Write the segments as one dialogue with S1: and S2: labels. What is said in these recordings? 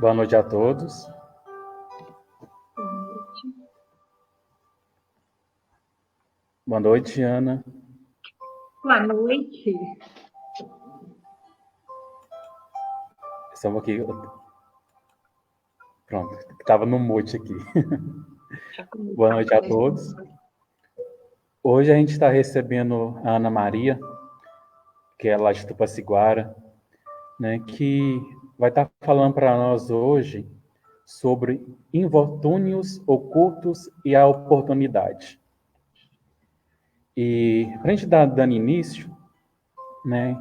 S1: Boa noite a todos. Boa noite, Ana.
S2: Boa noite.
S1: Estamos aqui. Pronto, estava no mute aqui. Boa noite a todos. Hoje a gente está recebendo a Ana Maria, que é lá de Tupaciguara, né, que vai estar falando para nós hoje sobre infortúnios ocultos e a oportunidade. E para a gente dando início, né,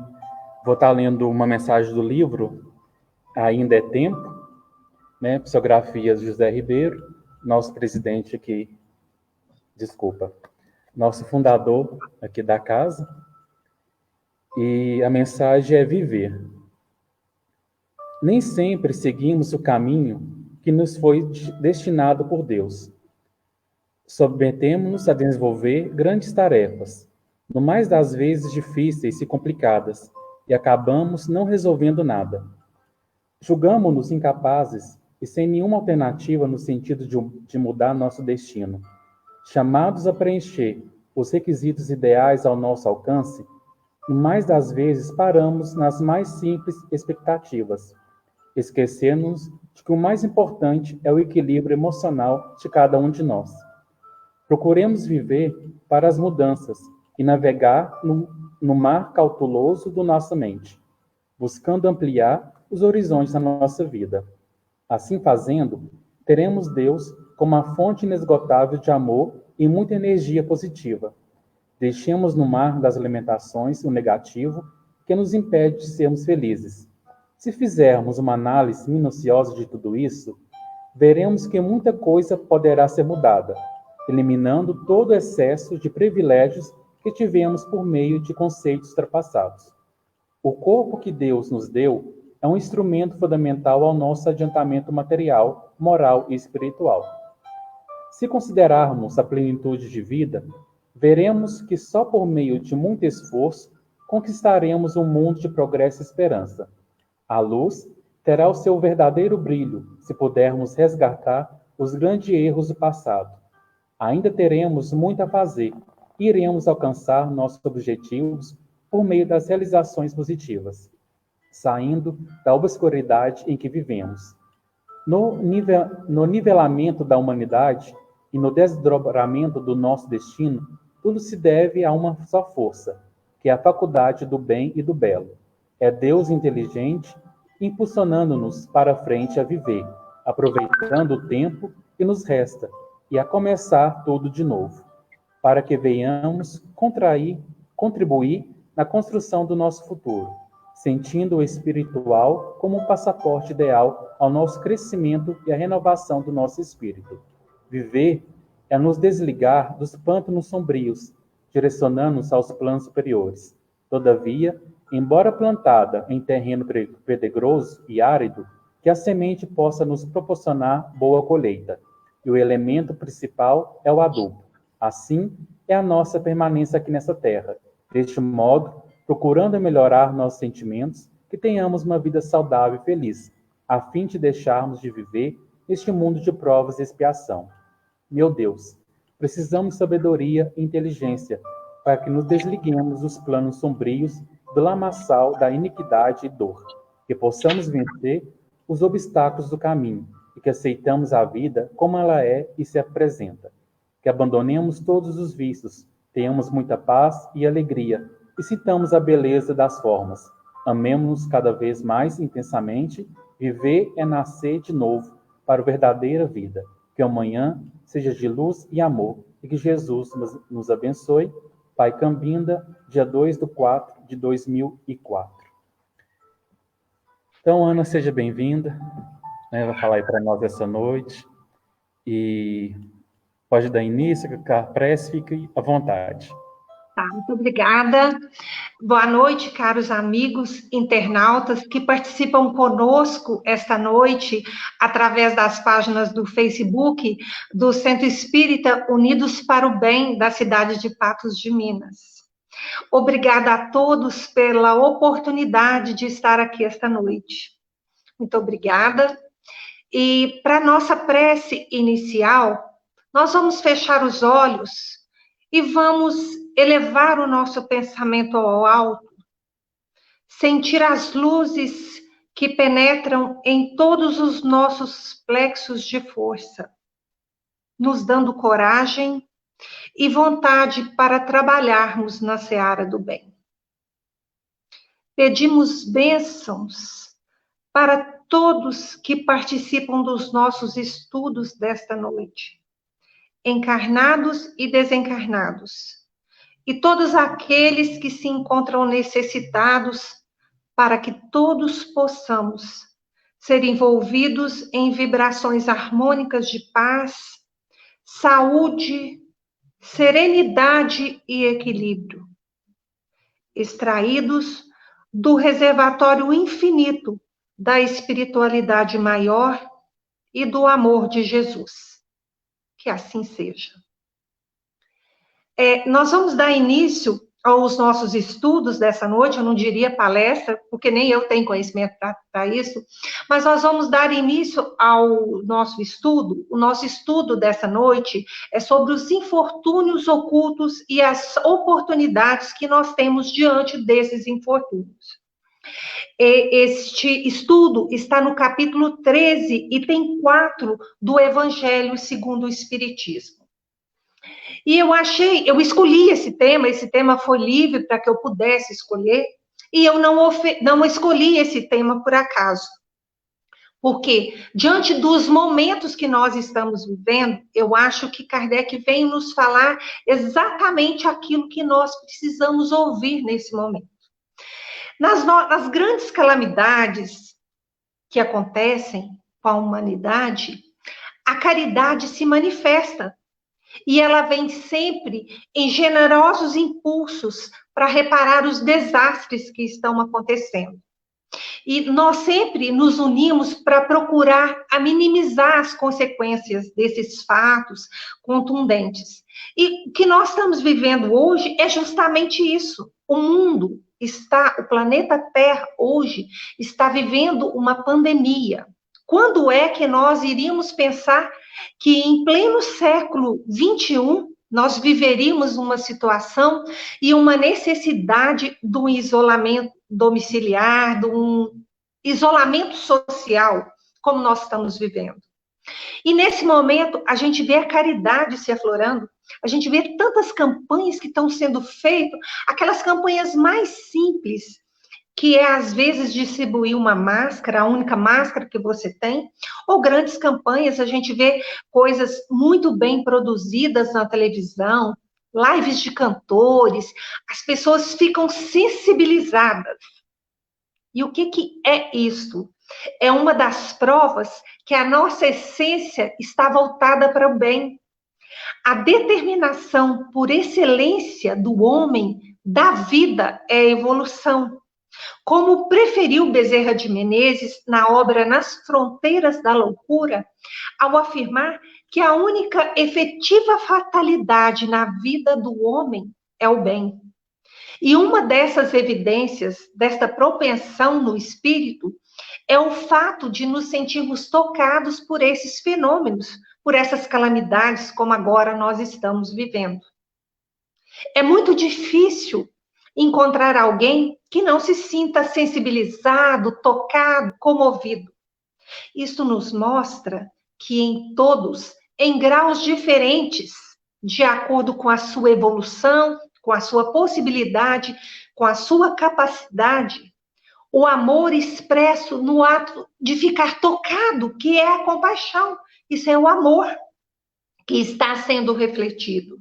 S1: vou estar lendo uma mensagem do livro Ainda é Tempo, né, psicografias de José Ribeiro, nosso presidente aqui, nosso fundador aqui da casa. E a mensagem é viver. Nem sempre seguimos o caminho que nos foi destinado por Deus. Submetemos-nos a desenvolver grandes tarefas, no mais das vezes difíceis e complicadas, e acabamos não resolvendo nada. Julgamo-nos incapazes e sem nenhuma alternativa no sentido de mudar nosso destino. Chamados a preencher os requisitos ideais ao nosso alcance, e mais das vezes paramos nas mais simples expectativas, esquecendo-nos de que o mais importante é o equilíbrio emocional de cada um de nós. Procuremos viver para as mudanças e navegar no mar cauteloso da nossa mente, buscando ampliar os horizontes da nossa vida. Assim fazendo, teremos Deus como uma fonte inesgotável de amor e muita energia positiva. Deixemos no mar das lamentações o negativo que nos impede de sermos felizes. Se fizermos uma análise minuciosa de tudo isso, veremos que muita coisa poderá ser mudada, eliminando todo o excesso de privilégios que tivemos por meio de conceitos ultrapassados. O corpo que Deus nos deu é um instrumento fundamental ao nosso adiantamento material, moral e espiritual. Se considerarmos a plenitude de vida, veremos que só por meio de muito esforço conquistaremos um mundo de progresso e esperança. A luz terá o seu verdadeiro brilho se pudermos resgatar os grandes erros do passado. Ainda teremos muito a fazer e iremos alcançar nossos objetivos por meio das realizações positivas, saindo da obscuridade em que vivemos. No nivelamento da humanidade e no desdobramento do nosso destino, tudo se deve a uma só força, que é a faculdade do bem e do belo. É Deus inteligente impulsionando-nos para frente a viver, aproveitando o tempo que nos resta e a começar tudo de novo, para que venhamos contribuir na construção do nosso futuro, sentindo o espiritual como um passaporte ideal ao nosso crescimento e à renovação do nosso espírito. Viver é nos desligar dos pântanos sombrios, direcionando-nos aos planos superiores. Todavia, embora plantada em terreno pedregoso e árido, que a semente possa nos proporcionar boa colheita. E o elemento principal é o adubo. Assim, é a nossa permanência aqui nessa terra. Deste modo, procurando melhorar nossos sentimentos, que tenhamos uma vida saudável e feliz, a fim de deixarmos de viver neste mundo de provas e expiação. Meu Deus, precisamos de sabedoria e inteligência para que nos desliguemos dos planos sombrios do lamaçal da iniquidade e dor, que possamos vencer os obstáculos do caminho e que aceitamos a vida como ela é e se apresenta. Que abandonemos todos os vícios, tenhamos muita paz e alegria e sintamos a beleza das formas. Amemos-nos cada vez mais intensamente. Viver é nascer de novo para a verdadeira vida. Que amanhã seja de luz e amor e que Jesus nos abençoe. Pai Cambinda, dia 2/4/2004. Então, Ana, seja bem-vinda, né? Vai falar aí para nós essa noite e pode dar início, que a prece fique à vontade.
S2: Tá, muito obrigada. Boa noite, caros amigos internautas que participam conosco esta noite através das páginas do Facebook do Centro Espírita Unidos para o Bem da cidade de Patos de Minas. Obrigada a todos pela oportunidade de estar aqui esta noite. Muito obrigada. E para nossa prece inicial, nós vamos fechar os olhos e vamos elevar o nosso pensamento ao alto, sentir as luzes que penetram em todos os nossos plexos de força, nos dando coragem e vontade para trabalharmos na seara do bem. Pedimos bênçãos para todos que participam dos nossos estudos desta noite, encarnados e desencarnados, e todos aqueles que se encontram necessitados, para que todos possamos ser envolvidos em vibrações harmônicas de paz, saúde, serenidade e equilíbrio, extraídos do reservatório infinito da espiritualidade maior e do amor de Jesus. Que assim seja. Nós vamos dar início aos nossos estudos dessa noite, eu não diria palestra, porque nem eu tenho conhecimento para isso, mas nós vamos dar início ao nosso estudo. O nosso estudo dessa noite é sobre os infortúnios ocultos e as oportunidades que nós temos diante desses infortúnios. Este estudo está no capítulo 13, item 4 do Evangelho segundo o Espiritismo. E eu escolhi esse tema foi livre para que eu pudesse escolher, e eu não escolhi esse tema por acaso. Porque, diante dos momentos que nós estamos vivendo, eu acho que Kardec vem nos falar exatamente aquilo que nós precisamos ouvir nesse momento. Nas grandes calamidades que acontecem com a humanidade, a caridade se manifesta. E ela vem sempre em generosos impulsos para reparar os desastres que estão acontecendo. E nós sempre nos unimos para procurar a minimizar as consequências desses fatos contundentes. E o que nós estamos vivendo hoje é justamente isso. O planeta Terra hoje está vivendo uma pandemia. Quando é que nós iríamos pensar que em pleno século XXI nós viveríamos uma situação e uma necessidade de um isolamento domiciliar, de um isolamento social, como nós estamos vivendo? E nesse momento, a gente vê a caridade se aflorando, a gente vê tantas campanhas que estão sendo feitas, aquelas campanhas mais simples, que é, às vezes, distribuir uma máscara, a única máscara que você tem, ou grandes campanhas, a gente vê coisas muito bem produzidas na televisão, lives de cantores, as pessoas ficam sensibilizadas. E o que é isso? É uma das provas que a nossa essência está voltada para o bem. A determinação por excelência do homem, da vida, é a evolução. Como preferiu Bezerra de Menezes na obra Nas Fronteiras da Loucura, ao afirmar que a única efetiva fatalidade na vida do homem é o bem. E uma dessas evidências, desta propensão no espírito, é o fato de nos sentirmos tocados por esses fenômenos, por essas calamidades, como agora nós estamos vivendo. É muito difícil encontrar alguém que não se sinta sensibilizado, tocado, comovido. Isso nos mostra que em todos, em graus diferentes, de acordo com a sua evolução, com a sua possibilidade, com a sua capacidade, o amor expresso no ato de ficar tocado, que é a compaixão. Isso é o amor que está sendo refletido.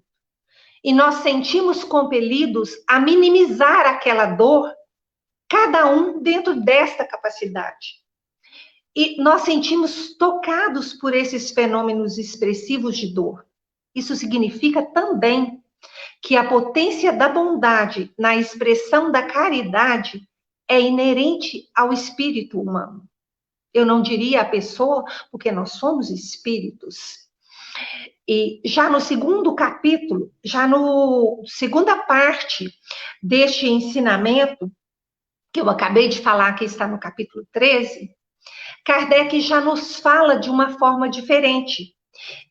S2: E nós sentimos compelidos a minimizar aquela dor, cada um dentro desta capacidade. E nós sentimos tocados por esses fenômenos expressivos de dor. Isso significa também que a potência da bondade na expressão da caridade é inerente ao espírito humano. Eu não diria a pessoa, porque nós somos espíritos. E já no segundo capítulo, já na segunda parte deste ensinamento, que eu acabei de falar, que está no capítulo 13, Kardec já nos fala de uma forma diferente.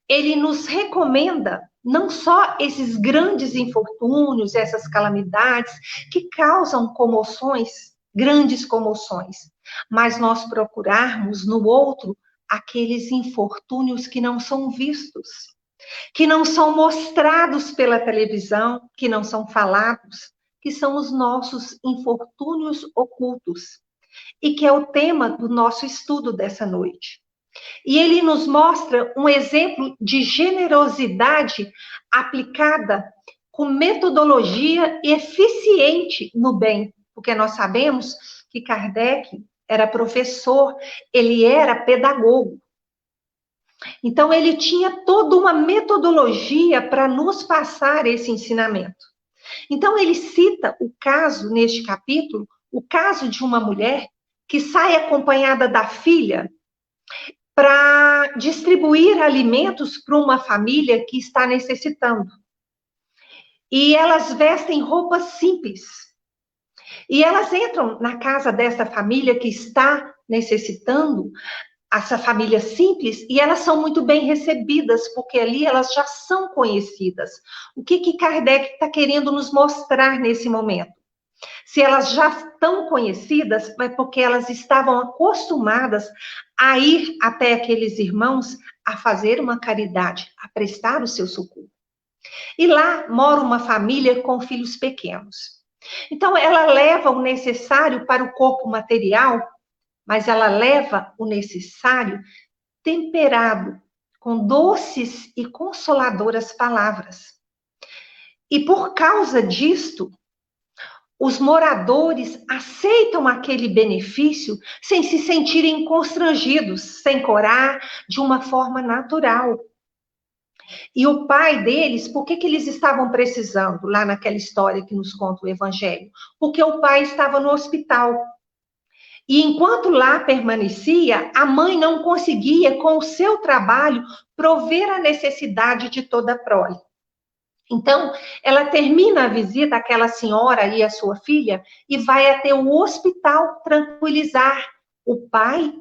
S2: Ele nos recomenda não só esses grandes infortúnios, essas calamidades que causam comoções, grandes comoções, mas nós procurarmos no outro aqueles infortúnios que não são vistos, que não são mostrados pela televisão, que não são falados, que são os nossos infortúnios ocultos, e que é o tema do nosso estudo dessa noite. E ele nos mostra um exemplo de generosidade aplicada com metodologia eficiente no bem, porque nós sabemos que Kardec era professor, ele era pedagogo. Então, ele tinha toda uma metodologia para nos passar esse ensinamento. Então, ele cita o caso, neste capítulo, o caso de uma mulher que sai acompanhada da filha para distribuir alimentos para uma família que está necessitando. E elas vestem roupas simples. E elas entram na casa dessa família que está necessitando, essa família simples, e elas são muito bem recebidas, porque ali elas já são conhecidas. O que Kardec está querendo nos mostrar nesse momento? Se elas já estão conhecidas, é porque elas estavam acostumadas a ir até aqueles irmãos a fazer uma caridade, a prestar o seu socorro. E lá mora uma família com filhos pequenos. Então, ela leva o necessário para o corpo material, mas ela leva o necessário temperado com doces e consoladoras palavras. E por causa disto, os moradores aceitam aquele benefício sem se sentirem constrangidos, sem corar, de uma forma natural. E o pai deles, por que eles estavam precisando, lá naquela história que nos conta o Evangelho? Porque o pai estava no hospital. E enquanto lá permanecia, a mãe não conseguia, com o seu trabalho, prover a necessidade de toda a prole. Então, ela termina a visita, aquela senhora e a sua filha, e vai até o hospital tranquilizar o pai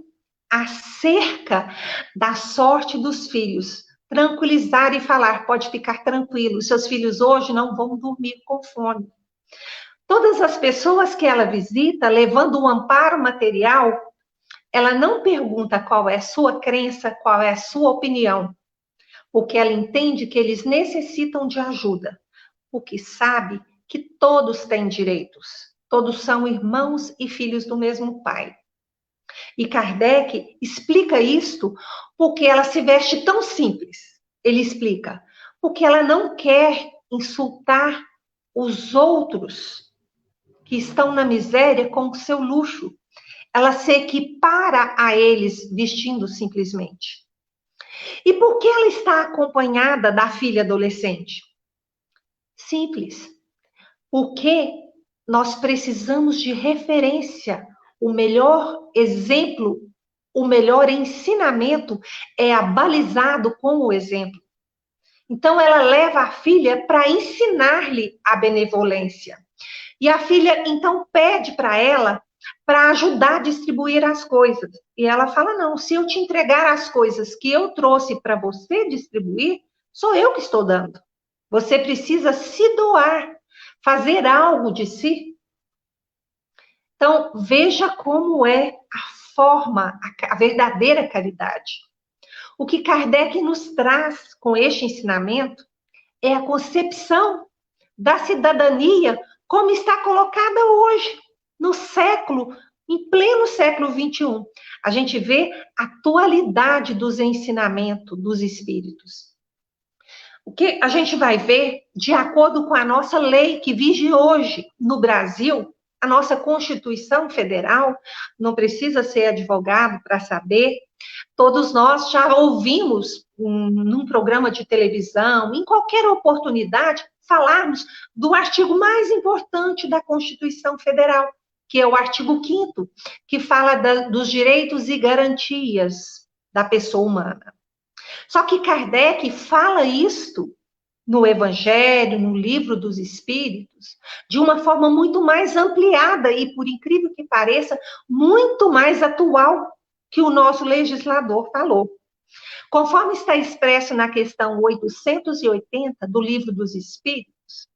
S2: acerca da sorte dos filhos. Tranquilizar e falar, pode ficar tranquilo, seus filhos hoje não vão dormir com fome. Todas as pessoas que ela visita, levando um amparo material, ela não pergunta qual é a sua crença, qual é a sua opinião, porque ela entende que eles necessitam de ajuda, porque sabe que todos têm direitos, todos são irmãos e filhos do mesmo pai. E Kardec explica isto porque ela se veste tão simples. Ele explica, porque ela não quer insultar os outros que estão na miséria com o seu luxo. Ela se equipara a eles vestindo simplesmente. E por que ela está acompanhada da filha adolescente? Simples. Porque nós precisamos de referência. O melhor exemplo, o melhor ensinamento é abalizado com o exemplo. Então, ela leva a filha para ensinar-lhe a benevolência. E a filha, então, pede para ela para ajudar a distribuir as coisas. E ela fala, não, se eu te entregar as coisas que eu trouxe para você distribuir, sou eu que estou dando. Você precisa se doar, fazer algo de si. Então, veja como é a forma, a verdadeira caridade. O que Kardec nos traz com este ensinamento é a concepção da cidadania como está colocada hoje, no século, em pleno século XXI. A gente vê a atualidade dos ensinamentos dos espíritos. O que a gente vai ver, de acordo com a nossa lei que vige hoje no Brasil, a nossa Constituição Federal, não precisa ser advogado para saber, todos nós já ouvimos num programa de televisão, em qualquer oportunidade, falarmos do artigo mais importante da Constituição Federal, que é o artigo 5º, que fala dos direitos e garantias da pessoa humana. Só que Kardec fala isto no Evangelho, no Livro dos Espíritos, de uma forma muito mais ampliada e, por incrível que pareça, muito mais atual. que o nosso legislador falou. Conforme está expresso na questão 880 do Livro dos Espíritos,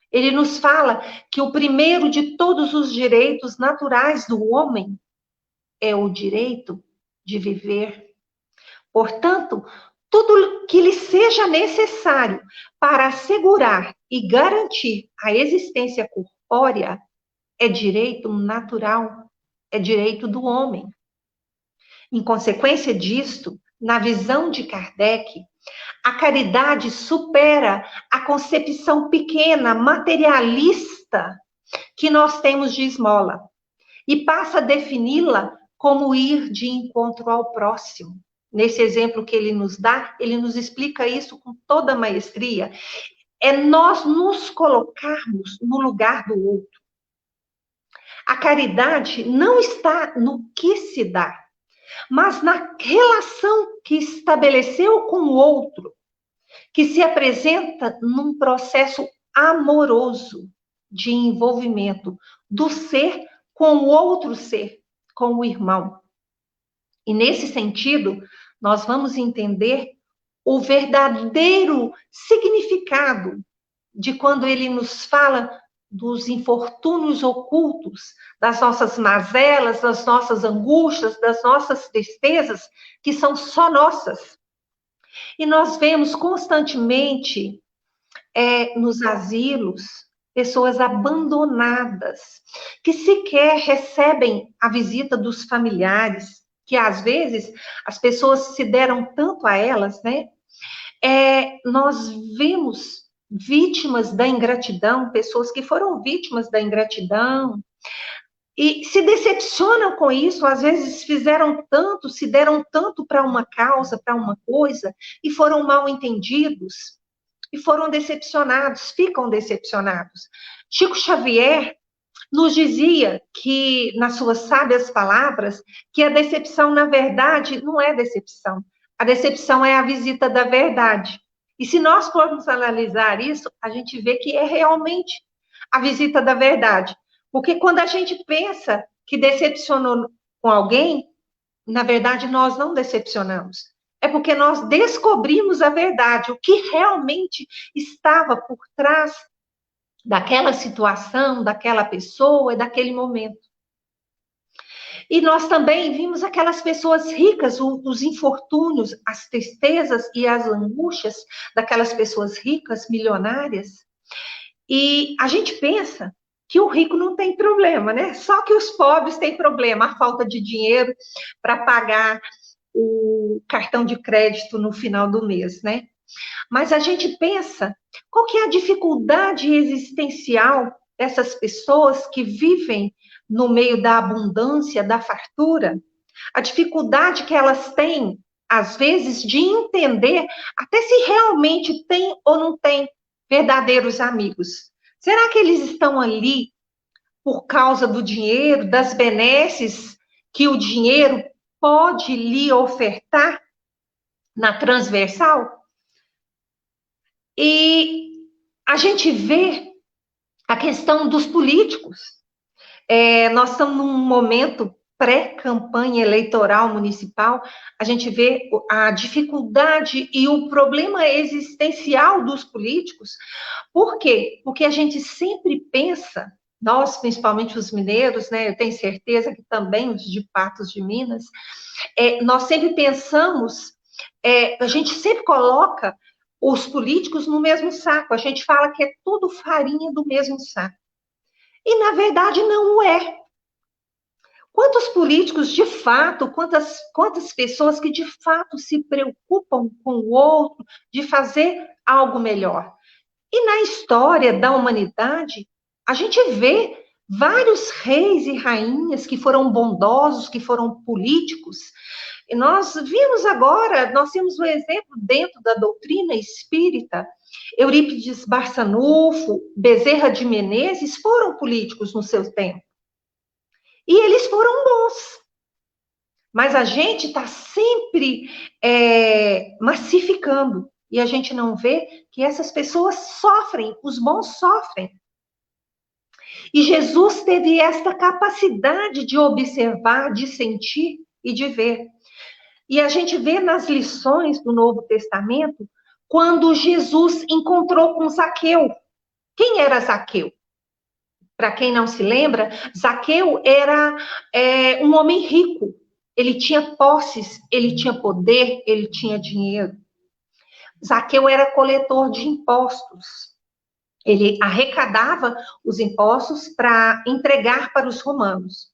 S2: ele nos fala que o primeiro de todos os direitos naturais do homem é o direito de viver. Portanto, tudo que lhe seja necessário para assegurar e garantir a existência corpórea é direito natural, é direito do homem. Em consequência disto, na visão de Kardec, a caridade supera a concepção pequena, materialista que nós temos de esmola e passa a defini-la como ir de encontro ao próximo. Nesse exemplo que ele nos dá, ele nos explica isso com toda a maestria. É nós nos colocarmos no lugar do outro. A caridade não está no que se dá, mas na relação que estabeleceu com o outro, que se apresenta num processo amoroso de envolvimento do ser com o outro ser, com o irmão. E nesse sentido, nós vamos entender o verdadeiro significado de quando ele nos fala dos infortúnios ocultos, das nossas mazelas, das nossas angústias, das nossas tristezas, que são só nossas. E nós vemos constantemente nos asilos pessoas abandonadas, que sequer recebem a visita dos familiares, que às vezes as pessoas se deram tanto a elas, né? Nós vemos vítimas da ingratidão, pessoas que foram vítimas da ingratidão, e se decepcionam com isso, às vezes fizeram tanto, se deram tanto para uma causa, para uma coisa, e foram mal entendidos, e foram decepcionados, ficam decepcionados. Chico Xavier nos dizia que, nas suas sábias palavras, que a decepção, na verdade, não é decepção. A decepção é a visita da verdade. E se nós formos analisar isso, a gente vê que é realmente a visita da verdade. Porque quando a gente pensa que decepcionou com alguém, na verdade, nós não decepcionamos. É porque nós descobrimos a verdade, o que realmente estava por trás daquela situação, daquela pessoa e daquele momento. E nós também vimos aquelas pessoas ricas, os infortúnios, as tristezas e as angústias daquelas pessoas ricas, milionárias. E a gente pensa que o rico não tem problema, né? Só que os pobres têm problema, a falta de dinheiro para pagar o cartão de crédito no final do mês, né? Mas a gente pensa, qual que é a dificuldade existencial dessas pessoas que vivem no meio da abundância, da fartura? A dificuldade que elas têm, às vezes, de entender até se realmente tem ou não tem verdadeiros amigos. Será que eles estão ali por causa do dinheiro, das benesses que o dinheiro pode lhe ofertar na transversal? E a gente vê a questão dos políticos. Nós estamos num momento pré-campanha eleitoral municipal, a gente vê a dificuldade e o problema existencial dos políticos. Por quê? Porque a gente sempre pensa, nós, principalmente os mineiros, né, eu tenho certeza que também os de Patos de Minas, nós sempre pensamos, a gente sempre coloca os políticos no mesmo saco, a gente fala que é tudo farinha do mesmo saco. E, na verdade, não é. Quantos políticos, de fato, quantas pessoas que, de fato, se preocupam com o outro, de fazer algo melhor? E na história da humanidade, a gente vê vários reis e rainhas que foram bondosos, que foram políticos. E nós vimos agora, nós temos um exemplo dentro da doutrina espírita, Eurípides Barçanufo, Bezerra de Menezes foram políticos no seu tempo. E eles foram bons. Mas a gente está sempre massificando. E a gente não vê que essas pessoas sofrem, os bons sofrem. E Jesus teve esta capacidade de observar, de sentir e de ver. E a gente vê nas lições do Novo Testamento, quando Jesus encontrou com Zaqueu. Quem era Zaqueu? Para quem não se lembra, Zaqueu era um homem rico. Ele tinha posses, ele tinha poder, ele tinha dinheiro. Zaqueu era coletor de impostos. Ele arrecadava os impostos para entregar para os romanos.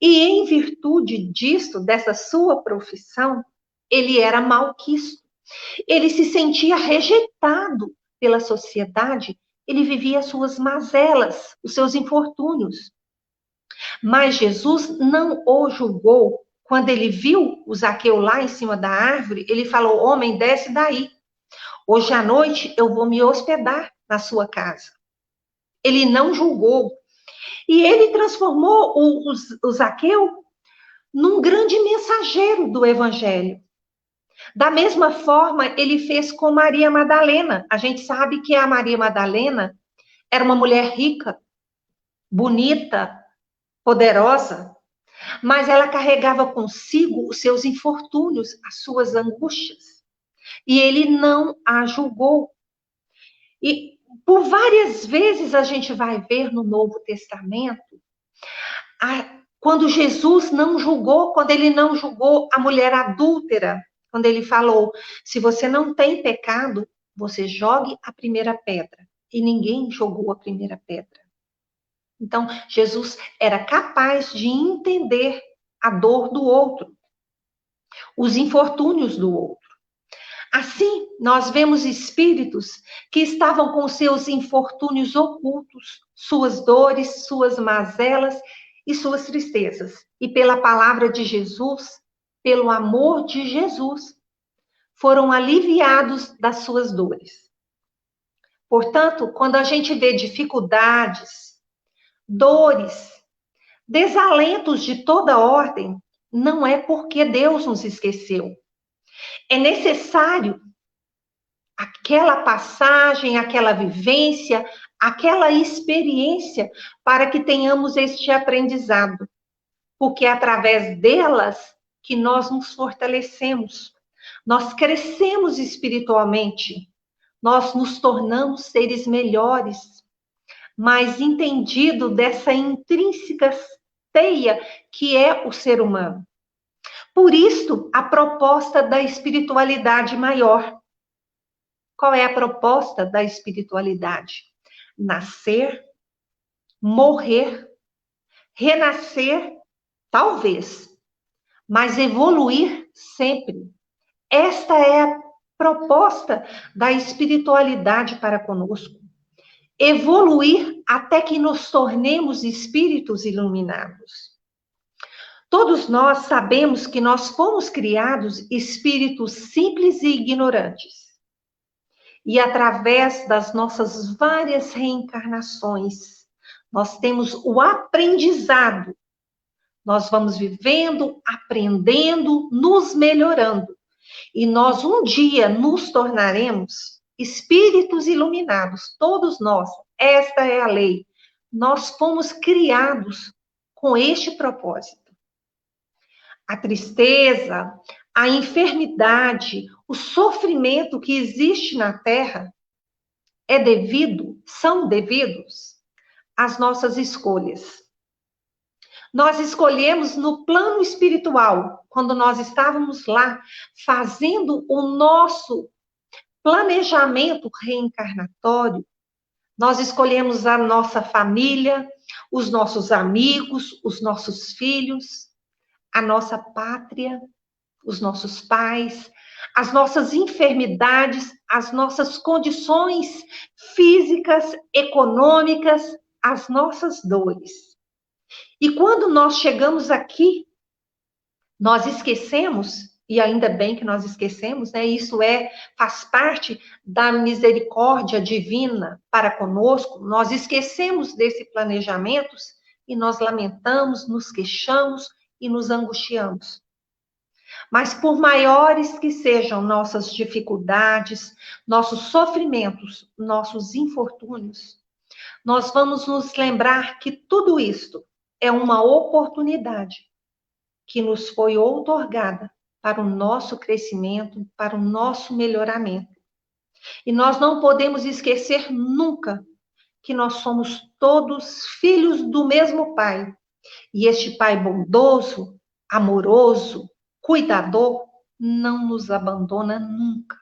S2: E em virtude disto, dessa sua profissão, ele era malquisto. Ele se sentia rejeitado pela sociedade, ele vivia as suas mazelas, os seus infortúnios. Mas Jesus não o julgou. Quando ele viu o Zaqueu lá em cima da árvore, ele falou: homem, desce daí. Hoje à noite eu vou me hospedar na sua casa. Ele não julgou. E ele transformou o Zaqueu num grande mensageiro do evangelho. Da mesma forma, ele fez com Maria Madalena. A gente sabe que a Maria Madalena era uma mulher rica, bonita, poderosa, mas ela carregava consigo os seus infortúnios, as suas angústias. E ele não a julgou. E por várias vezes a gente vai ver no Novo Testamento, quando Jesus não julgou, quando ele não julgou a mulher adúltera, quando ele falou: se você não tem pecado, você jogue a primeira pedra. E ninguém jogou a primeira pedra. Então, Jesus era capaz de entender a dor do outro, os infortúnios do outro. Assim, nós vemos espíritos que estavam com seus infortúnios ocultos, suas dores, suas mazelas e suas tristezas. E pela palavra de Jesus, pelo amor de Jesus, foram aliviados das suas dores. Portanto, quando a gente vê dificuldades, dores, desalentos de toda ordem, não é porque Deus nos esqueceu. É necessário aquela passagem, aquela vivência, aquela experiência para que tenhamos este aprendizado. Porque é através delas que nós nos fortalecemos, nós crescemos espiritualmente, nós nos tornamos seres melhores, mais entendido dessa intrínseca teia que é o ser humano. Por isso, a proposta da espiritualidade maior. Qual é a proposta da espiritualidade? Nascer, morrer, renascer, talvez, mas evoluir sempre. Esta é a proposta da espiritualidade para conosco. Evoluir até que nos tornemos espíritos iluminados. Todos nós sabemos que nós fomos criados espíritos simples e ignorantes. E através das nossas várias reencarnações, nós temos o aprendizado. Nós vamos vivendo, aprendendo, nos melhorando. E nós um dia nos tornaremos espíritos iluminados, todos nós. Esta é a lei. Nós fomos criados com este propósito. A tristeza, a enfermidade, o sofrimento que existe na Terra são devidos às nossas escolhas. Nós escolhemos no plano espiritual, quando nós estávamos lá fazendo o nosso planejamento reencarnatório, nós escolhemos a nossa família, os nossos amigos, os nossos filhos, a nossa pátria, os nossos pais, as nossas enfermidades, as nossas condições físicas, econômicas, as nossas dores. E quando nós chegamos aqui, nós esquecemos, e ainda bem que nós esquecemos, né? Isso faz parte da misericórdia divina para conosco. Nós esquecemos desse planejamento e nós lamentamos, nos queixamos e nos angustiamos. Mas por maiores que sejam nossas dificuldades, nossos sofrimentos, nossos infortúnios, nós vamos nos lembrar que tudo isto é uma oportunidade que nos foi outorgada para o nosso crescimento, para o nosso melhoramento. E nós não podemos esquecer nunca que nós somos todos filhos do mesmo Pai. E este Pai bondoso, amoroso, cuidador, não nos abandona nunca.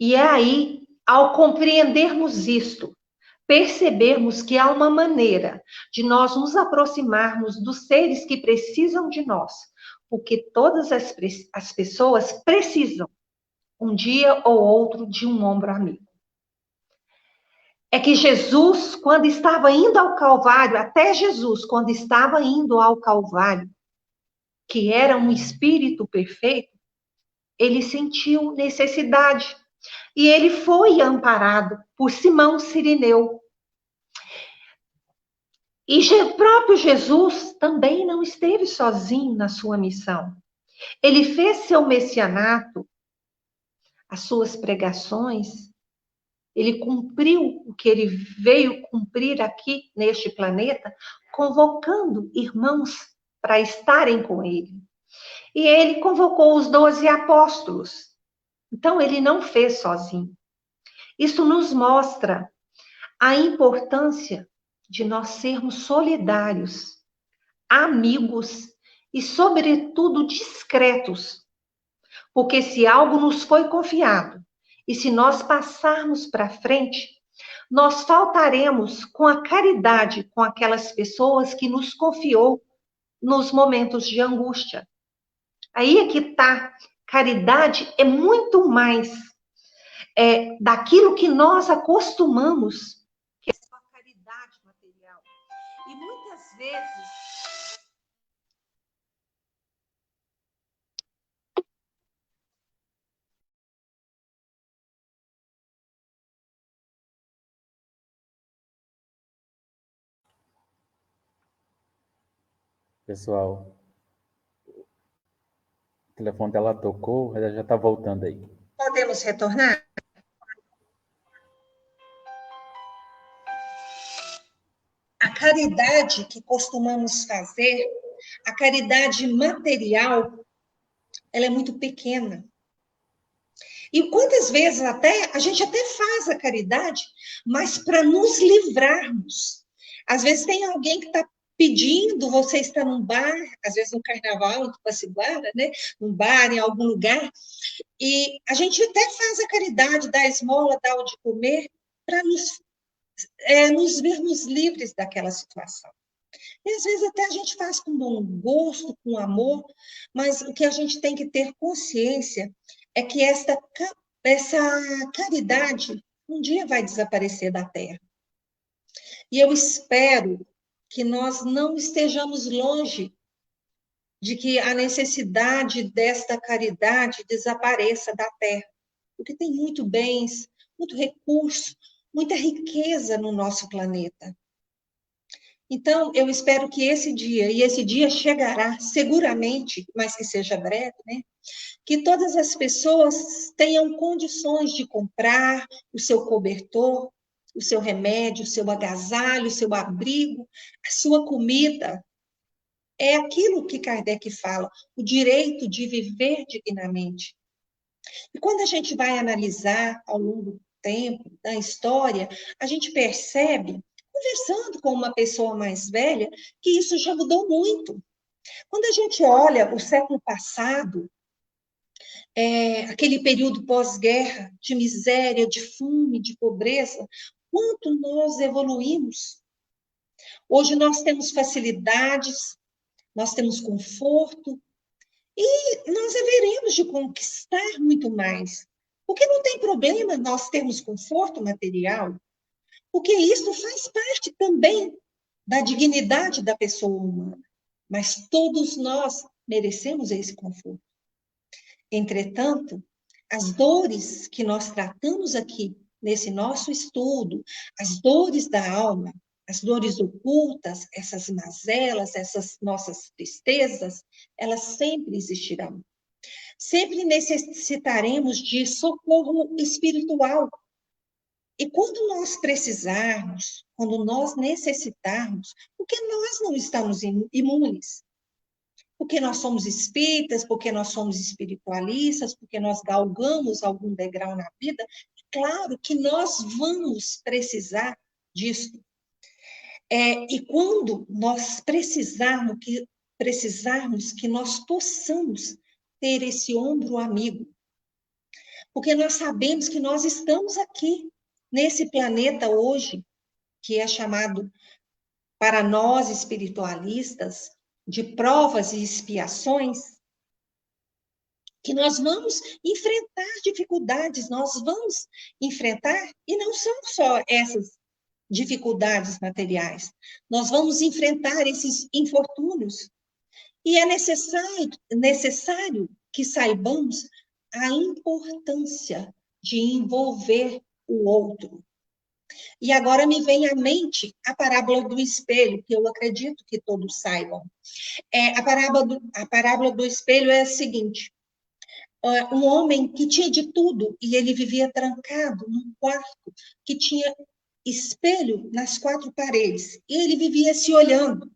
S2: E é aí, ao compreendermos isto, percebermos que há uma maneira de nós nos aproximarmos dos seres que precisam de nós, porque todas as pessoas precisam, um dia ou outro, de um ombro amigo. É que Jesus, quando estava indo ao Calvário, até Jesus, quando estava indo ao Calvário, que era um espírito perfeito, ele sentiu necessidade. E ele foi amparado por Simão Cirineu. E próprio Jesus também não esteve sozinho na sua missão. Ele fez seu messianato, as suas pregações, ele cumpriu o que ele veio cumprir aqui neste planeta, convocando irmãos para estarem com ele. E ele convocou os 12 apóstolos. Então, ele não fez sozinho. Isso nos mostra a importância de nós sermos solidários, amigos e, sobretudo, discretos. Porque se algo nos foi confiado e se nós passarmos para frente, nós faltaremos com a caridade com aquelas pessoas que nos confiou nos momentos de angústia. Aí é que está. Caridade é muito mais daquilo que nós acostumamos, que é só caridade material. E muitas vezes
S1: Pessoal, o telefone dela tocou, ela já está voltando aí.
S2: podemos retornar? A caridade que costumamos fazer, a caridade material, ela é muito pequena. E quantas vezes a gente até faz a caridade, mas para nos livrarmos. Às vezes tem alguém que está pedindo, você está num bar, às vezes no carnaval, em Tupaciguara, né? Num bar, em algum lugar, e a gente até faz a caridade, dá esmola, dá o de comer, para nos vermos livres daquela situação. E às vezes até a gente faz com bom gosto, com amor, mas o que a gente tem que ter consciência é que essa caridade um dia vai desaparecer da Terra. E eu espero que nós não estejamos longe de que a necessidade desta caridade desapareça da Terra, porque tem muito bens, muito recurso, muita riqueza no nosso planeta. Então, eu espero que esse dia, e esse dia chegará seguramente, mas que seja breve, né? Que todas as pessoas tenham condições de comprar o seu cobertor, o seu remédio, o seu agasalho, o seu abrigo, a sua comida. É aquilo que Kardec fala, o direito de viver dignamente. E quando a gente vai analisar ao longo do tempo, da história, a gente percebe, conversando com uma pessoa mais velha, que isso já mudou muito. Quando a gente olha o século passado, aquele período pós-guerra, de miséria, de fome, de pobreza, quanto nós evoluímos. Hoje nós temos facilidades, nós temos conforto, e nós haveremos de conquistar muito mais. Porque não tem problema nós termos conforto material, porque isso faz parte também da dignidade da pessoa humana. Mas todos nós merecemos esse conforto. Entretanto, as dores que nós tratamos aqui, nesse nosso estudo, as dores da alma, as dores ocultas, essas mazelas, essas nossas tristezas, elas sempre existirão. Sempre necessitaremos de socorro espiritual. E quando nós precisarmos, quando nós necessitarmos, porque nós não estamos imunes.
S3: porque nós somos espíritas, porque nós somos espiritualistas, porque nós galgamos algum degrau na vida. Claro que nós vamos precisar disso. E quando nós precisarmos que nós possamos ter esse ombro amigo, porque nós sabemos que nós estamos aqui, nesse planeta hoje, que é chamado, para nós espiritualistas, de provas e expiações, que nós vamos enfrentar dificuldades, nós vamos enfrentar, e não são só essas dificuldades materiais, nós vamos enfrentar esses infortúnios, e é necessário que saibamos a importância de envolver o outro. E agora me vem à mente a parábola do espelho, que eu acredito que todos saibam. A parábola do espelho é a seguinte: um homem que tinha de tudo, e ele vivia trancado num quarto que tinha espelho nas 4 paredes, e ele vivia se olhando.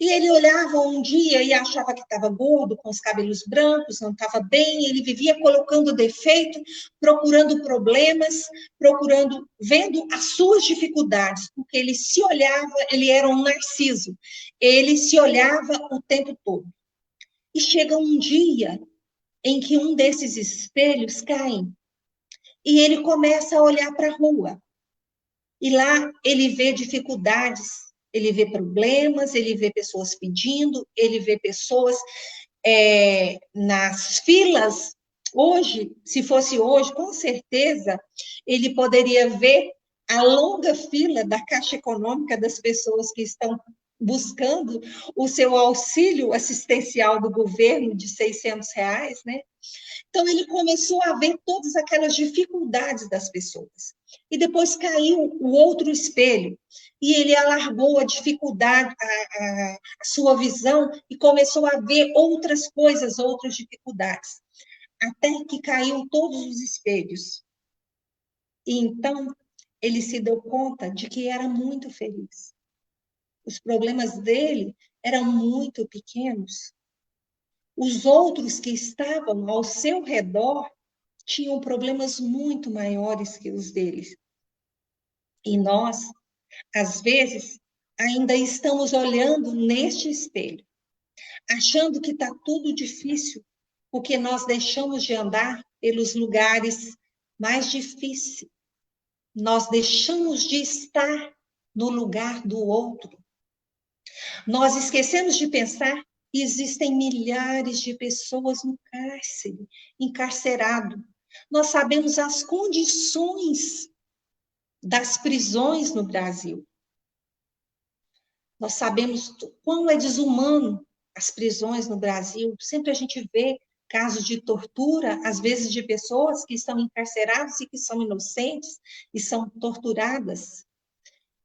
S3: E ele olhava um dia e achava que estava gordo, com os cabelos brancos, não estava bem, ele vivia colocando defeito, procurando problemas, vendo as suas dificuldades, porque ele se olhava, ele era um narciso, ele se olhava o tempo todo. E chega um dia em que um desses espelhos cai, e ele começa a olhar para a rua, e lá ele vê dificuldades, ele vê problemas, ele vê pessoas pedindo, ele vê pessoas nas filas. Hoje, se fosse hoje, com certeza, ele poderia ver a longa fila da Caixa Econômica das pessoas que estão buscando o seu auxílio assistencial do governo de R$ 600, né? Então, ele começou a ver todas aquelas dificuldades das pessoas. E depois caiu o outro espelho, e ele alargou a dificuldade, a sua visão, e começou a ver outras coisas, outras dificuldades, até que caiu todos os espelhos. E então, ele se deu conta de que era muito feliz. Os problemas dele eram muito pequenos. Os outros que estavam ao seu redor tinham problemas muito maiores que os deles. E nós, às vezes, ainda estamos olhando neste espelho, achando que está tudo difícil, porque nós deixamos de andar pelos lugares mais difíceis. Nós deixamos de estar no lugar do outro. Nós esquecemos de pensar que existem milhares de pessoas no cárcere, encarcerado. Nós sabemos as condições das prisões no Brasil. Nós sabemos quão é desumano as prisões no Brasil. Sempre a gente vê casos de tortura, às vezes de pessoas que estão encarceradas e que são inocentes e são torturadas.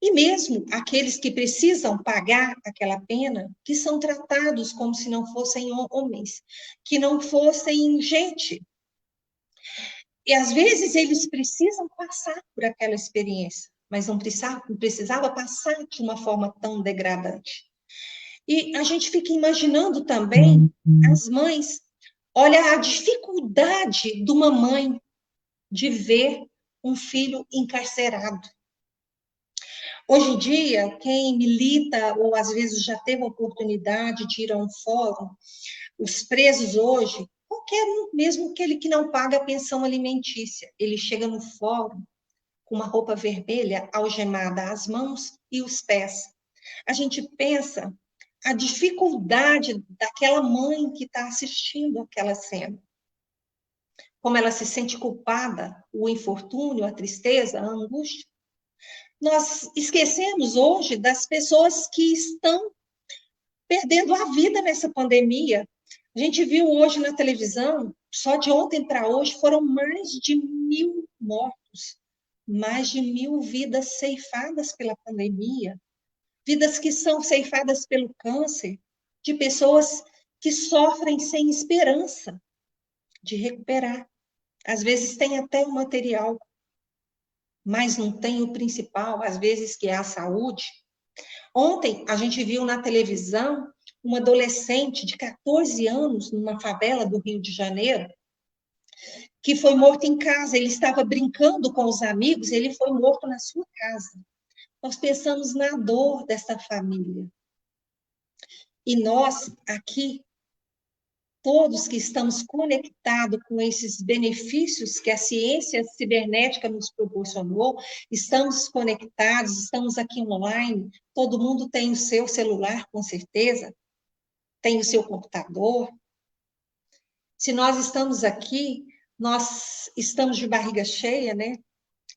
S3: E mesmo aqueles que precisam pagar aquela pena, que são tratados como se não fossem homens, que não fossem gente. E às vezes eles precisam passar por aquela experiência, mas não precisava passar de uma forma tão degradante. E a gente fica imaginando também as mães. Olha a dificuldade de uma mãe de ver um filho encarcerado. Hoje em dia, quem milita, ou às vezes já teve a oportunidade de ir a um fórum, os presos hoje, qualquer um, mesmo aquele que não paga a pensão alimentícia, ele chega no fórum com uma roupa vermelha, algemada às mãos e os pés. A gente pensa a dificuldade daquela mãe que está assistindo aquela cena. Como ela se sente culpada, o infortúnio, a tristeza, a angústia. Nós esquecemos hoje das pessoas que estão perdendo a vida nessa pandemia. A gente viu hoje na televisão, só de ontem para hoje, foram mais de 1.000 mortos, mais de 1.000 vidas ceifadas pela pandemia, vidas que são ceifadas pelo câncer, de pessoas que sofrem sem esperança de recuperar. Às vezes tem até o material, mas não tem o principal, às vezes, que é a saúde. Ontem, a gente viu na televisão um adolescente de 14 anos, numa favela do Rio de Janeiro, que foi morto em casa. Ele estava brincando com os amigos, ele foi morto na sua casa. Nós pensamos na dor dessa família. E nós, aqui, todos que estamos conectados com esses benefícios que a ciência cibernética nos proporcionou, estamos conectados, estamos aqui online, todo mundo tem o seu celular, com certeza, tem o seu computador. Se nós estamos aqui, nós estamos de barriga cheia, né?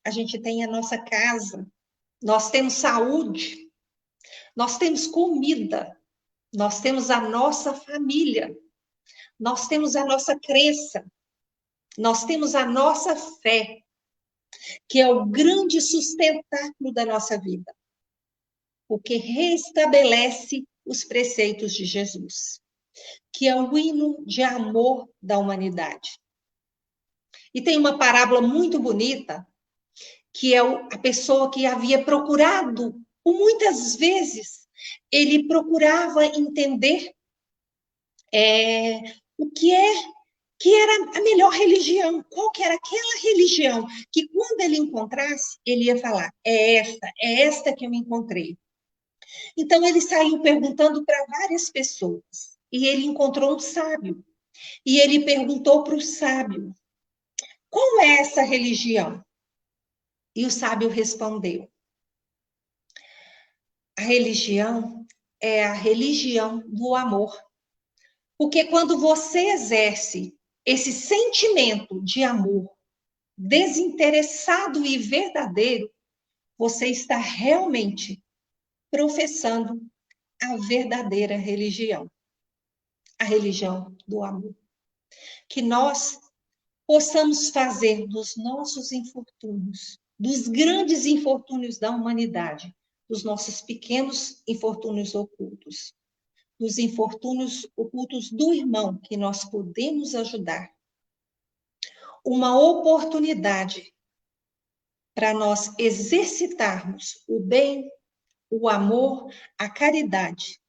S3: A gente tem a nossa casa, nós temos saúde, nós temos comida, nós temos a nossa família, nós temos a nossa crença, nós temos a nossa fé, que é o grande sustentáculo da nossa vida, o que restabelece os preceitos de Jesus, que é o hino de amor da humanidade. E tem uma parábola muito bonita, que é a pessoa que havia procurado, por muitas vezes, ele procurava entender o que era a melhor religião, qual que era aquela religião, que quando ele encontrasse, ele ia falar, é esta que eu encontrei. Então, ele saiu perguntando para várias pessoas, e ele encontrou um sábio, e ele perguntou para o sábio, qual é essa religião? E o sábio respondeu, a religião é a religião do amor. Porque quando você exerce esse sentimento de amor desinteressado e verdadeiro, você está realmente professando a verdadeira religião, a religião do amor. Que nós possamos fazer dos nossos infortúnios, dos grandes infortúnios da humanidade, dos nossos pequenos infortúnios ocultos, dos infortúnios ocultos do irmão que nós podemos ajudar, uma oportunidade para nós exercitarmos o bem, o amor, a caridade,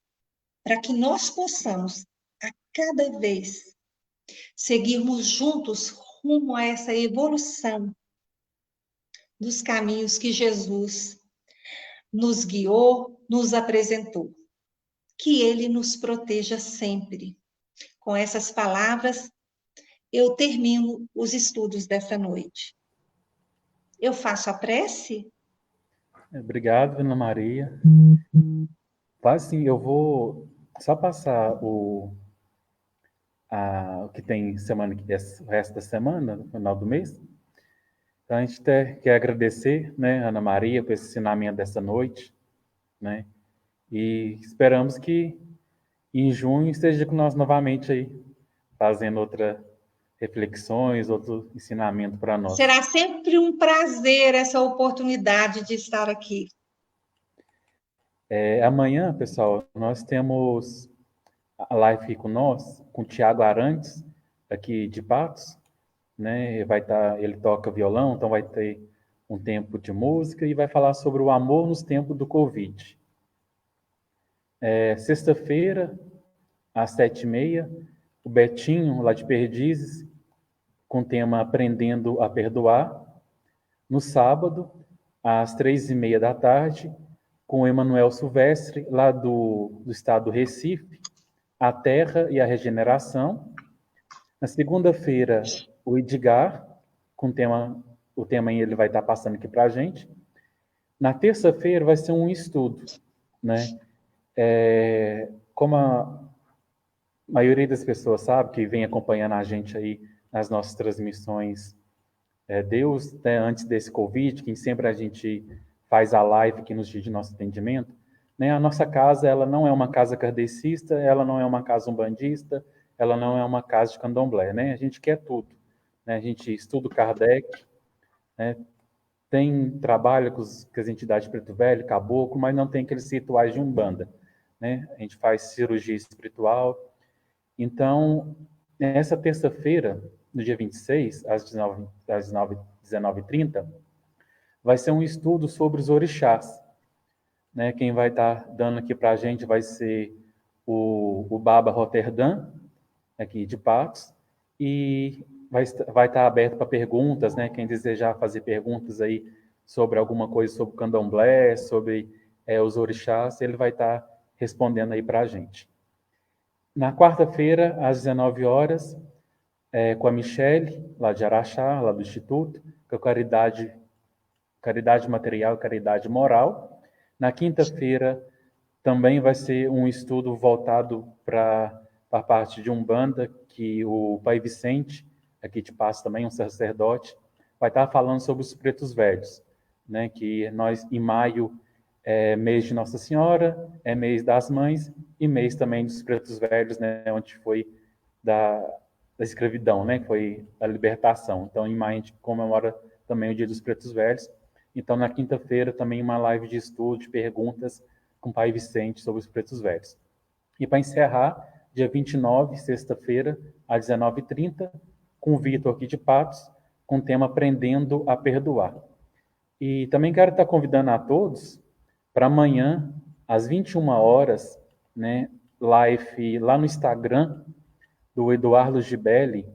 S3: para que nós possamos, a cada vez, seguirmos juntos rumo a essa evolução dos caminhos que Jesus nos guiou, nos apresentou. Que Ele nos proteja sempre. Com essas palavras, eu termino os estudos dessa noite. Eu faço a prece?
S1: Obrigado, Ana Maria. Faz sim, eu vou só passar o que tem semana que o resto da semana, no final do mês. Então, a gente quer agradecer, né, Ana Maria, por esse ensinamento dessa noite, né? E esperamos que em junho esteja com nós novamente aí, fazendo outras reflexões, outro ensinamento para nós.
S3: Será sempre um prazer essa oportunidade de estar aqui.
S1: Amanhã, pessoal, nós temos a live com nós, com o Tiago Arantes, aqui de Patos, né? Ele toca violão, então vai ter um tempo de música e vai falar sobre o amor nos tempos do Covid. Sexta-feira, às 7h30, o Betinho, lá de Perdizes, com o tema Aprendendo a Perdoar. No sábado, às 3h30 da tarde, com o Emanuel Silvestre, lá do estado do Recife, A Terra e a Regeneração. Na segunda-feira, o Edgar, com o tema ele vai estar passando aqui para a gente. Na terça-feira vai ser um estudo, né? Como a maioria das pessoas sabe, que vem acompanhando a gente aí nas nossas transmissões, Deus, né, antes desse Covid, que sempre a gente faz a live aqui nos dias de nosso atendimento, né? A nossa casa, ela não é uma casa kardecista, ela não é uma casa umbandista, ela não é uma casa de candomblé, né? A gente quer tudo, né? A gente estuda o Kardec, né? Trabalha com as entidades Preto Velho, Caboclo, mas não tem aqueles rituais de Umbanda, né? A gente faz cirurgia espiritual. Então, nessa terça-feira, no dia 26, às 19h30, vai ser um estudo sobre os orixás, né? Quem vai estar dando aqui para a gente vai ser o Baba Rotterdam, aqui de Patos, e vai estar aberto para perguntas, né? Quem desejar fazer perguntas aí sobre alguma coisa sobre o candomblé, sobre os orixás, ele vai estar respondendo aí para a gente. Na quarta-feira, às 19 horas, com a Michele, lá de Araxá, lá do Instituto, com a caridade material e caridade moral. Na quinta-feira, também vai ser um estudo voltado para a parte de Umbanda, que o Pai Vicente, aqui de Passo também, um sacerdote, vai estar falando sobre os pretos velhos, né? Que nós, em maio, é mês de Nossa Senhora, é mês das mães e mês também dos pretos velhos, né? Onde foi da escravidão, né? Que foi a libertação. Então, em maio, a gente comemora também o Dia dos Pretos Velhos. Então, na quinta-feira, também uma live de estudo, de perguntas com o Pai Vicente sobre os pretos velhos. E para encerrar, dia 29, sexta-feira, às 19h30, com o Vitor aqui de Patos, com o tema Aprendendo a Perdoar. E também quero estar convidando a todos para amanhã, às 21 horas, né, live lá no Instagram do Eduardo Gibelli,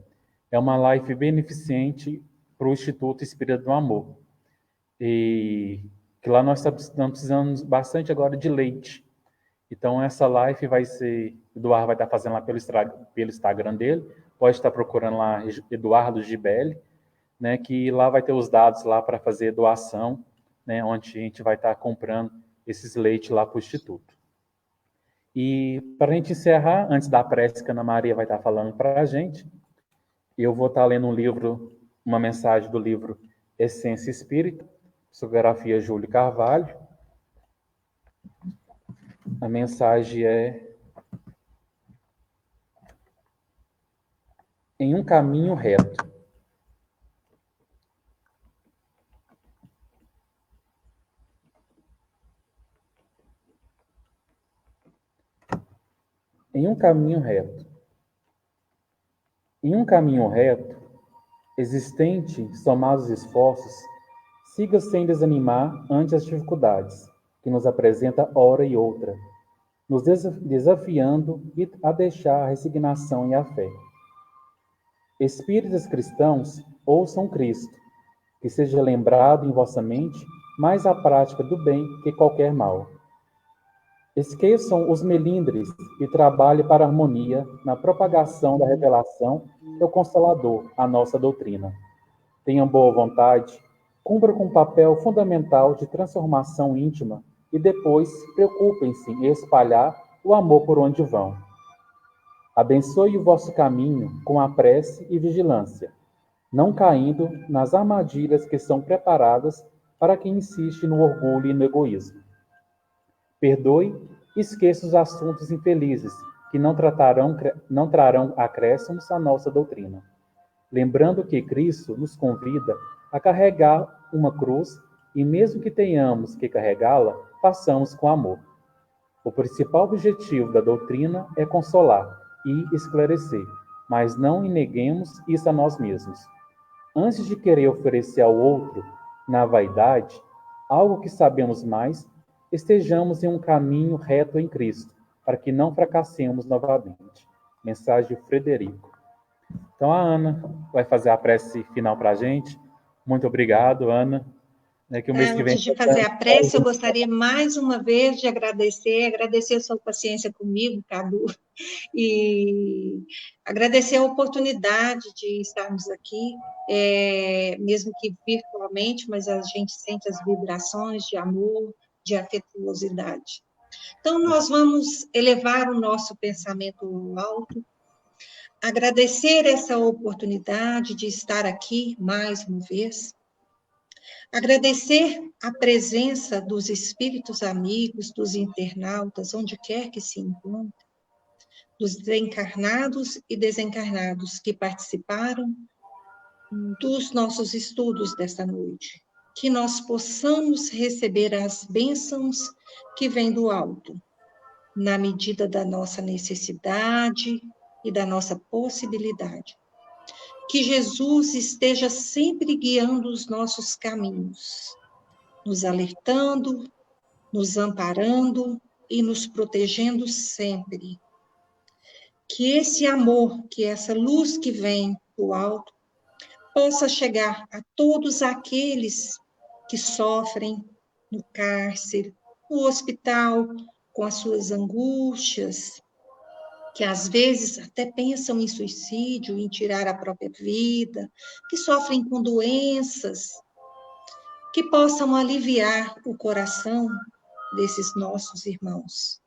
S1: é uma live beneficente para o Instituto Espírita do Amor. E que lá nós estamos precisando bastante agora de leite. Então, essa live vai ser... Eduardo vai estar fazendo lá pelo Instagram dele. Pode estar procurando lá Eduardo Gibelli, né, que lá vai ter os dados lá para fazer doação, né, onde a gente vai estar comprando esses leites lá para o Instituto. E para a gente encerrar, antes da prece que a Ana Maria vai estar falando para a gente, eu vou estar lendo um livro, uma mensagem do livro Essência Espírita, psicografia Júlio Carvalho. A mensagem é: em um caminho reto. Em um caminho reto. Em um caminho reto, existente, somados esforços, siga sem desanimar ante as dificuldades que nos apresenta hora e outra, nos desafiando a deixar a resignação e a fé. Espíritas cristãos, ouçam Cristo, que seja lembrado em vossa mente mais a prática do bem que qualquer mal. Esqueçam os melindres e trabalhe para a harmonia na propagação da revelação do Consolador, a nossa doutrina. Tenham boa vontade, cumpra com um papel fundamental de transformação íntima e depois preocupem-se em espalhar o amor por onde vão. Abençoe o vosso caminho com a prece e vigilância, não caindo nas armadilhas que são preparadas para quem insiste no orgulho e no egoísmo. Perdoe e esqueça os assuntos infelizes que não trarão acréscimos à nossa doutrina. Lembrando que Cristo nos convida a carregar uma cruz e mesmo que tenhamos que carregá-la, façamos com amor. O principal objetivo da doutrina é consolar e esclarecer, mas não neguemos isso a nós mesmos. Antes de querer oferecer ao outro, na vaidade, algo que sabemos mais, estejamos em um caminho reto em Cristo, para que não fracassemos novamente. Mensagem de Frederico. Então, a Ana vai fazer a prece final para a gente. Muito obrigado, Ana. Que o mês que vem...
S3: Antes de fazer a prece, eu gostaria mais uma vez de agradecer a sua paciência comigo, Cadu, e agradecer a oportunidade de estarmos aqui, mesmo que virtualmente, mas a gente sente as vibrações de amor, de afetuosidade. Então, nós vamos elevar o nosso pensamento ao alto, agradecer essa oportunidade de estar aqui mais uma vez, agradecer a presença dos espíritos amigos, dos internautas, onde quer que se encontrem, dos encarnados e desencarnados que participaram dos nossos estudos desta noite. Que nós possamos receber as bênçãos que vêm do alto, na medida da nossa necessidade e da nossa possibilidade. Que Jesus esteja sempre guiando os nossos caminhos, nos alertando, nos amparando e nos protegendo sempre, que esse amor, que essa luz que vem do alto, possa chegar a todos aqueles que sofrem no cárcere, no hospital, com as suas angústias, que às vezes até pensam em suicídio, em tirar a própria vida, que sofrem com doenças, que possam aliviar o coração desses nossos irmãos.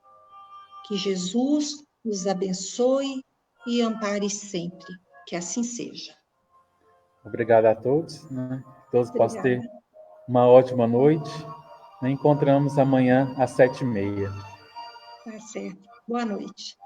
S3: Que Jesus nos abençoe e ampare sempre. Que assim seja.
S1: Obrigado a todos, né? Todos possam ter
S3: Obrigada.
S1: uma ótima noite. Nos encontramos amanhã às 7h30.
S3: Tá certo. Boa noite.